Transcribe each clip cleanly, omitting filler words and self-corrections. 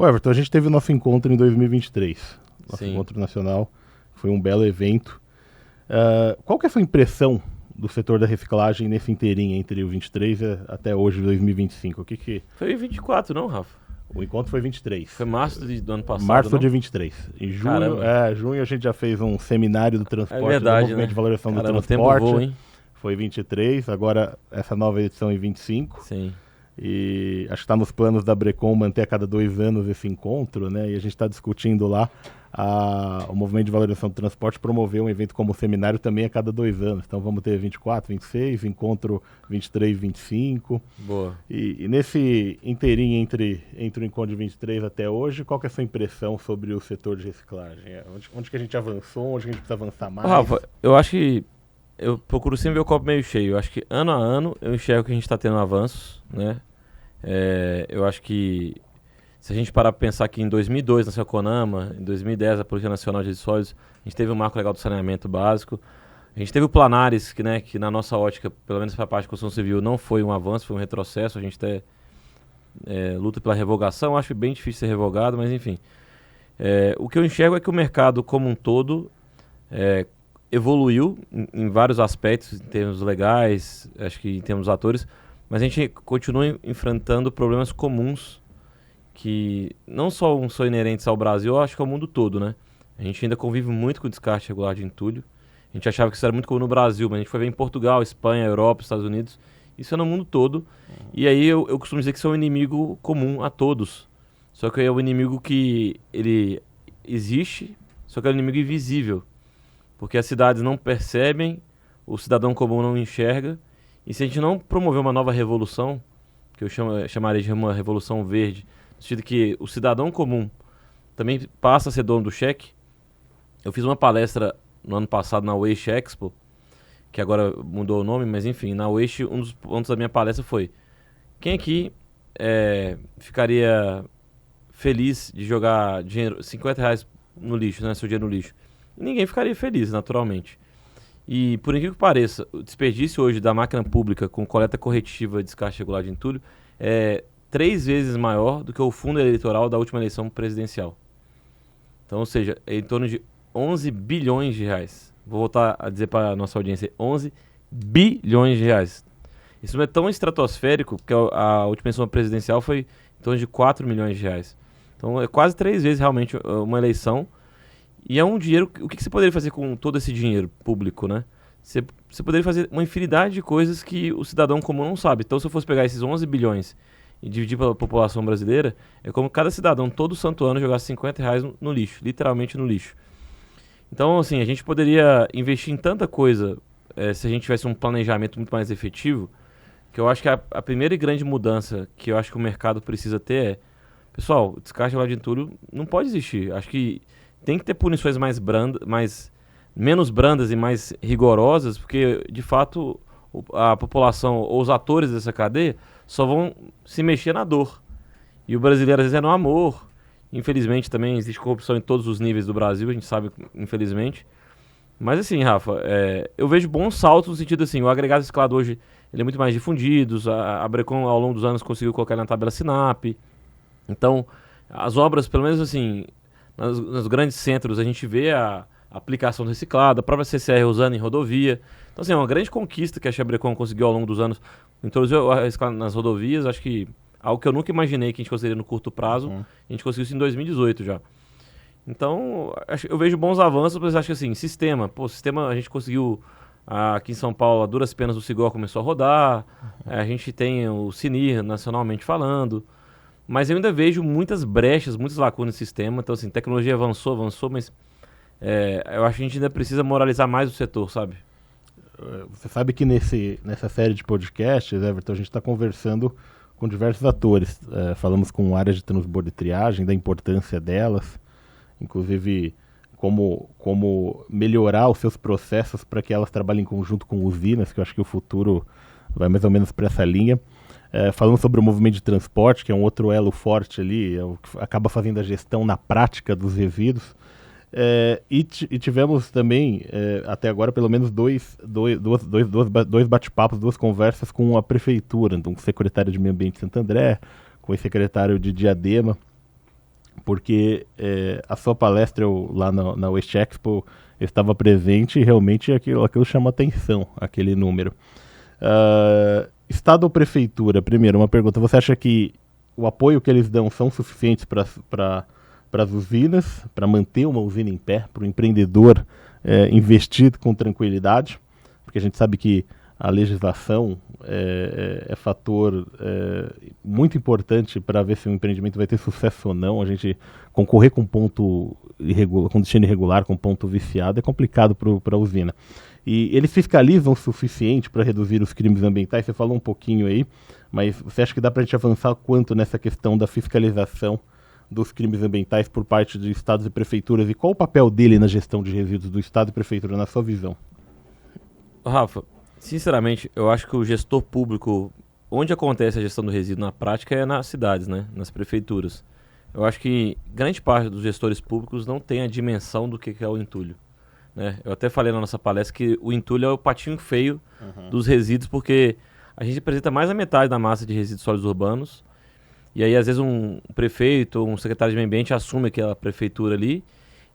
Ô Everton, a gente teve o nosso encontro em 2023, nosso Sim. encontro nacional, foi um belo evento. Qual que é a sua impressão do setor da reciclagem nesse inteirinho entre o 23 até hoje, 2025? Foi 24, não, Rafa? O encontro foi 23. Foi março do ano passado, Março não? de 23. Em junho, Caramba. junho a gente já fez um seminário do transporte, É verdade, do movimento né? de valorização Caramba, do o tempo transporte. voa, hein? Foi 23, agora essa nova edição em 25. Sim. E acho que está nos planos da Brecon manter a cada 2 anos esse encontro, né? E a gente está discutindo lá o movimento de valorização do transporte promover um evento como o seminário também a cada 2 anos. Então vamos ter 24, 26, encontro 23, 25. Boa. E nesse inteirinho entre o encontro de 23 até hoje, qual que é a sua impressão sobre o setor de reciclagem? Onde que a gente avançou, onde que a gente precisa avançar mais? Rafa, eu acho que eu procuro sempre ver o copo meio cheio. Eu acho que ano a ano eu enxergo que a gente está tendo avanços, né? Eu acho que se a gente parar para pensar que em 2002 nasceu a CONAMA, em 2010 a Política Nacional de Resíduos Sólidos, a gente teve o marco legal do saneamento básico, a gente teve o Planares, que na nossa ótica, pelo menos para a parte de construção civil, não foi um avanço, foi um retrocesso, a gente até luta pela revogação, acho bem difícil ser revogado, mas enfim. O que eu enxergo é que o mercado como um todo evoluiu em vários aspectos, em termos legais, acho que em termos atores, mas a gente continua enfrentando problemas comuns que não só são inerentes ao Brasil, eu acho que ao mundo todo, né? A gente ainda convive muito com o descarte regular de entulho. A gente achava que isso era muito comum no Brasil, mas a gente foi ver em Portugal, Espanha, Europa, Estados Unidos. Isso é no mundo todo. E aí eu costumo dizer que isso é um inimigo comum a todos. Só que é um inimigo que ele existe, só que é um inimigo invisível. Porque as cidades não percebem, o cidadão comum não enxerga. E se a gente não promover uma nova revolução, que eu chamaria de uma revolução verde, no sentido que o cidadão comum também passa a ser dono do cheque. Eu fiz uma palestra no ano passado na Waste Expo, que agora mudou o nome, mas enfim, na Waste um dos pontos da minha palestra foi: quem aqui ficaria feliz de jogar dinheiro, R$50 no lixo, né, seu dinheiro no lixo? Ninguém ficaria feliz, naturalmente. E por incrível que pareça, o desperdício hoje da máquina pública com coleta corretiva e descarte regular de entulho é 3 vezes maior do que o fundo eleitoral da última eleição presidencial. Então, ou seja, é em torno de 11 bilhões de reais. Vou voltar a dizer para a nossa audiência, 11 bilhões de reais. Isso não é tão estratosférico, porque a última eleição presidencial foi em torno de 4 milhões de reais. Então é quase 3 vezes realmente uma eleição. E é um dinheiro, o que você poderia fazer com todo esse dinheiro público, né? Você poderia fazer uma infinidade de coisas que o cidadão comum não sabe. Então se eu fosse pegar esses 11 bilhões e dividir pela população brasileira, é como cada cidadão todo santo ano jogasse R$50 no lixo, literalmente no lixo. Então, assim, a gente poderia investir em tanta coisa se a gente tivesse um planejamento muito mais efetivo, que eu acho que a primeira e grande mudança que eu acho que o mercado precisa ter pessoal, descarte de entulho não pode existir. Acho que tem que ter punições menos brandas e mais rigorosas, porque, de fato, a população ou os atores dessa cadeia só vão se mexer na dor. E o brasileiro, às vezes, é no amor. Infelizmente, também existe corrupção em todos os níveis do Brasil, a gente sabe, infelizmente. Mas, assim, Rafa, eu vejo bons saltos no sentido, assim, o agregado reciclado hoje ele é muito mais difundido, a Brecon, ao longo dos anos, conseguiu colocar na tabela SINAP. Então, as obras, pelo menos, assim, nos grandes centros, a gente vê a aplicação do reciclado, a própria CCR usando em rodovia. Então, assim, é uma grande conquista que a Chebrecon conseguiu ao longo dos anos. Introduzir o reciclado nas rodovias, acho que algo que eu nunca imaginei que a gente conseguiria no curto prazo, a gente conseguiu isso em 2018 já. Então, eu vejo bons avanços, mas acho que assim, sistema a gente conseguiu, aqui em São Paulo, a duras penas o Sigor começou a rodar, a gente tem o Sinir nacionalmente falando, mas eu ainda vejo muitas brechas, muitas lacunas no sistema. Então, assim, tecnologia avançou, mas eu acho que a gente ainda precisa moralizar mais o setor, sabe? Você sabe que nessa série de podcasts, Everton, a gente está conversando com diversos atores. Falamos com áreas de transbordo e triagem, da importância delas, inclusive como melhorar os seus processos para que elas trabalhem em conjunto com usinas, que eu acho que o futuro vai mais ou menos para essa linha. Falando sobre o movimento de transporte, que é um outro elo forte ali, o que acaba fazendo a gestão na prática dos resíduos. E tivemos também, até agora, pelo menos dois bate-papos, 2 conversas com a prefeitura, então, com o secretário de Meio Ambiente de Santo André, com o secretário de Diadema. porque a sua palestra lá na West Expo eu estava presente e realmente aquilo chama atenção, aquele número. Estado ou prefeitura? Primeiro, uma pergunta. Você acha que o apoio que eles dão são suficientes para as usinas, para manter uma usina em pé, para o empreendedor investir com tranquilidade? Porque a gente sabe que a legislação é fator muito importante para ver se o empreendimento vai ter sucesso ou não. A gente concorrer com ponto com destino irregular, com ponto viciado, é complicado para a usina. E eles fiscalizam o suficiente para reduzir os crimes ambientais? Você falou um pouquinho aí, mas você acha que dá para a gente avançar quanto nessa questão da fiscalização dos crimes ambientais por parte de estados e prefeituras? E qual o papel dele na gestão de resíduos do estado e prefeitura, na sua visão? Rafa, sinceramente, eu acho que o gestor público, onde acontece a gestão do resíduo na prática é nas cidades, né? Nas prefeituras. Eu acho que grande parte dos gestores públicos não tem a dimensão do que é o entulho. Né? Eu até falei na nossa palestra que o entulho é o patinho feio dos resíduos, porque a gente representa mais da metade da massa de resíduos sólidos urbanos. E aí, às vezes, um prefeito ou um secretário de meio ambiente assume aquela prefeitura ali.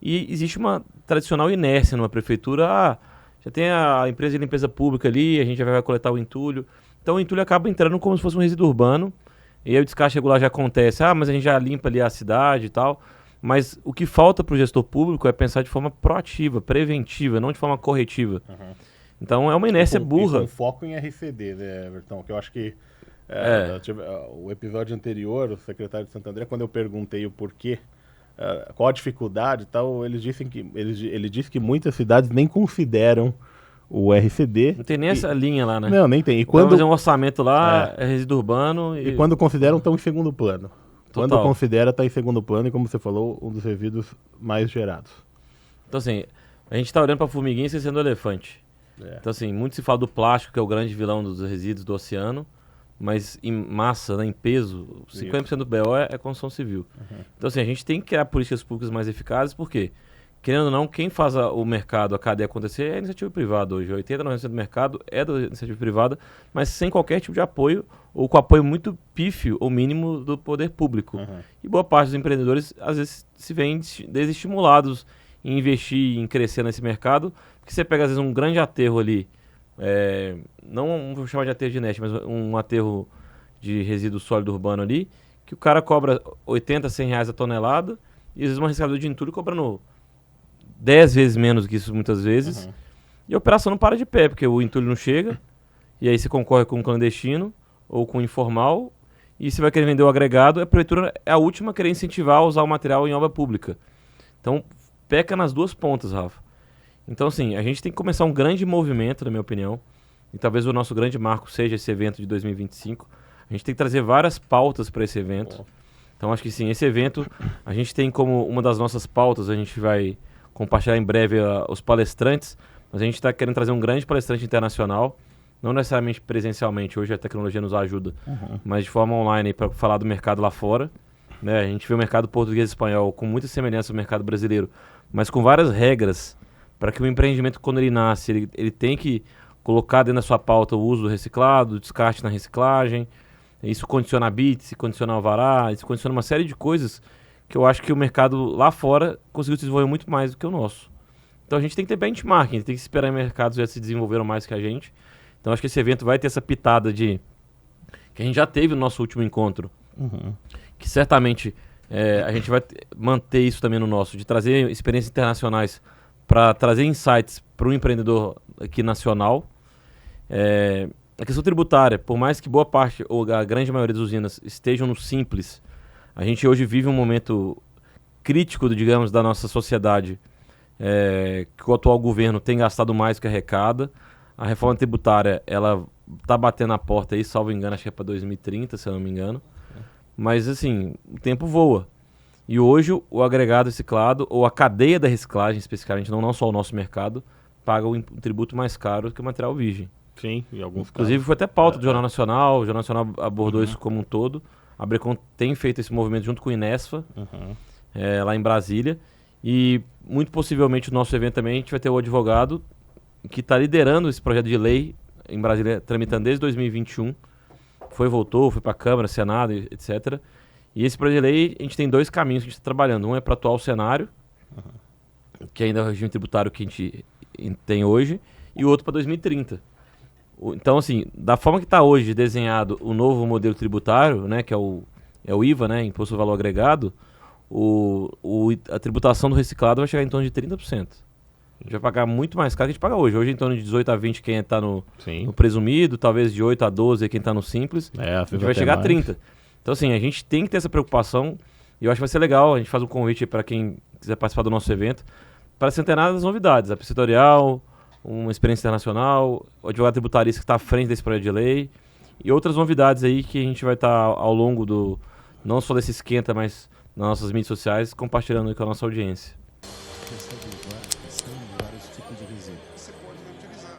E existe uma tradicional inércia numa prefeitura. Já tem a empresa de limpeza pública ali, a gente já vai coletar o entulho. Então o entulho acaba entrando como se fosse um resíduo urbano. E aí o descarte regular já acontece. Mas a gente já limpa ali a cidade e tal. Mas o que falta para o gestor público é pensar de forma proativa, preventiva, não de forma corretiva. Então é uma inércia burra. Com foco em RCD, né, Everton? Que eu acho que o episódio anterior, o secretário de Santo André, quando eu perguntei o porquê, qual a dificuldade e tal, ele disse que muitas cidades nem consideram o RCD. Não tem nem essa linha lá, né? Não, nem tem. E quando fazer um orçamento lá, é resíduo urbano. E quando consideram, estão em segundo plano. Total. Quando considera, está em segundo plano e, como você falou, um dos resíduos mais gerados. Então, assim, a gente está olhando para a formiguinha e esquecendo o elefante. Então, assim, muito se fala do plástico, que é o grande vilão dos resíduos do oceano, mas em massa, né, em peso, 50% do BO é construção civil. Então, assim, a gente tem que criar políticas públicas mais eficazes, porque, querendo ou não, quem faz o mercado, a cadeia acontecer é a iniciativa privada hoje. 80% do mercado é da iniciativa privada, mas sem qualquer tipo de apoio, ou com apoio muito pífio ou mínimo do poder público. E boa parte dos empreendedores, às vezes, se veem desestimulados em investir, em crescer nesse mercado, porque você pega, às vezes, um grande aterro ali, não vou chamar de aterro de NET, mas um aterro de resíduo sólido urbano ali, que o cara cobra 80, 100 reais a tonelada, e às vezes uma recicladora de entulho cobrando 10 vezes menos que isso muitas vezes, e a operação não para de pé, porque o entulho não chega, e aí você concorre com um clandestino, ou com o informal, e você vai querer vender o agregado, a prefeitura é a última a querer incentivar a usar o material em obra pública. Então, peca nas duas pontas, Rafa. Então, assim, a gente tem que começar um grande movimento, na minha opinião, e talvez o nosso grande marco seja esse evento de 2025. A gente tem que trazer várias pautas para esse evento. Então, acho que sim, esse evento, a gente tem como uma das nossas pautas, a gente vai compartilhar em breve os palestrantes, mas a gente está querendo trazer um grande palestrante internacional, não necessariamente presencialmente, hoje a tecnologia nos ajuda, mas de forma online para falar do mercado lá fora. Né? A gente vê o mercado português e espanhol com muita semelhança ao mercado brasileiro, mas com várias regras para que o empreendimento, quando ele nasce, ele tem que colocar dentro da sua pauta o uso do reciclado, o descarte na reciclagem. Isso condiciona a BIT, condiciona o alvará, isso condiciona uma série de coisas que eu acho que o mercado lá fora conseguiu se desenvolver muito mais do que o nosso. Então a gente tem que ter benchmarking, tem que esperar em mercados que já se desenvolveram mais que a gente. Então acho que esse evento vai ter essa pitada que a gente já teve no nosso último encontro, que certamente a gente vai manter isso também no nosso, de trazer experiências internacionais para trazer insights para o empreendedor aqui nacional. A questão tributária, por mais que boa parte ou a grande maioria das usinas estejam no simples, a gente hoje vive um momento crítico, digamos, da nossa sociedade, que o atual governo tem gastado mais do que arrecada. A reforma tributária, ela está batendo na porta aí, salvo engano, acho que é para 2030, se eu não me engano. Mas, assim, o tempo voa. E hoje o agregado reciclado, ou a cadeia da reciclagem, especificamente, não só o nosso mercado, paga um tributo mais caro que o material virgem. Sim, em alguns Inclusive, casos. foi até pauta do Jornal Nacional, o Jornal Nacional abordou isso como um todo. A Brecon tem feito esse movimento junto com o Inesfa, lá em Brasília. E, muito possivelmente, o nosso evento também, a gente vai ter o advogado que está liderando esse projeto de lei em Brasília, tramitando desde 2021. Voltou, foi para a Câmara, Senado, etc. E esse projeto de lei, a gente tem 2 caminhos que a gente está trabalhando. Um é para o atual cenário, que ainda é o regime tributário que a gente tem hoje, e o outro para 2030. Então, assim, da forma que está hoje desenhado o novo modelo tributário, né, que é o IVA, né, Imposto ao Valor Agregado, a tributação do reciclado vai chegar em torno de 30%. A gente vai pagar muito mais caro que a gente paga hoje. Hoje, em torno de 18 a 20 quem está no presumido, talvez de 8 a 12 quem está no simples. A gente vai chegar a 30. Então, assim, a gente tem que ter essa preocupação. E eu acho que vai ser legal. A gente faz um convite para quem quiser participar do nosso evento para se antenar das novidades. A setorial, uma experiência internacional, o advogado tributarista que está à frente desse projeto de lei e outras novidades aí que a gente vai estar ao longo não só desse esquenta, mas nas nossas mídias sociais, compartilhando com a nossa audiência.